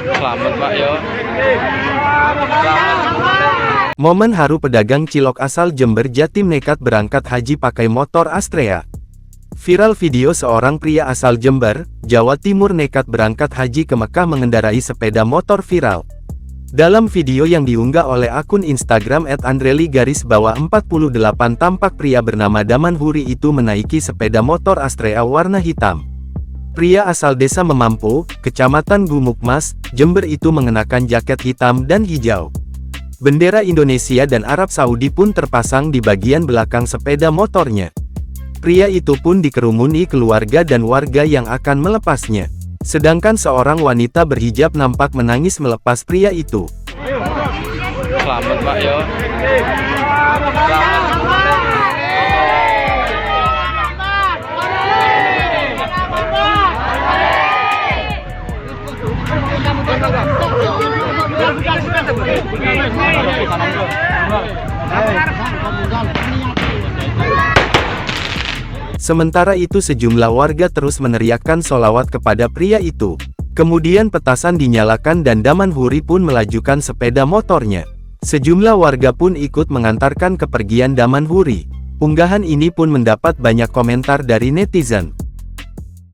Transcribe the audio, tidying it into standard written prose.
Selamat Pak yo. Selamat. Momen haru pedagang cilok asal Jember Jatim nekat berangkat haji pakai motor Astrea. Viral video seorang pria asal Jember, Jawa Timur nekat berangkat haji ke Mekah mengendarai sepeda motor viral. Dalam video yang diunggah oleh akun Instagram @andreli_48 tampak pria bernama Daman Huri itu menaiki sepeda motor Astrea warna hitam. Pria asal desa Memampu, Kecamatan Gumukmas, Jember itu mengenakan jaket hitam dan hijau. Bendera Indonesia dan Arab Saudi pun terpasang di bagian belakang sepeda motornya. Pria itu pun dikerumuni keluarga dan warga yang akan melepasnya. Sedangkan seorang wanita berhijab nampak menangis melepas pria itu. Selamat Pak yo. Selamat. Sementara itu sejumlah warga terus meneriakkan sholawat kepada pria itu. Kemudian petasan dinyalakan dan Daman Huri pun melajukan sepeda motornya. Sejumlah warga pun ikut mengantarkan kepergian Daman Huri. Unggahan ini pun mendapat banyak komentar dari netizen.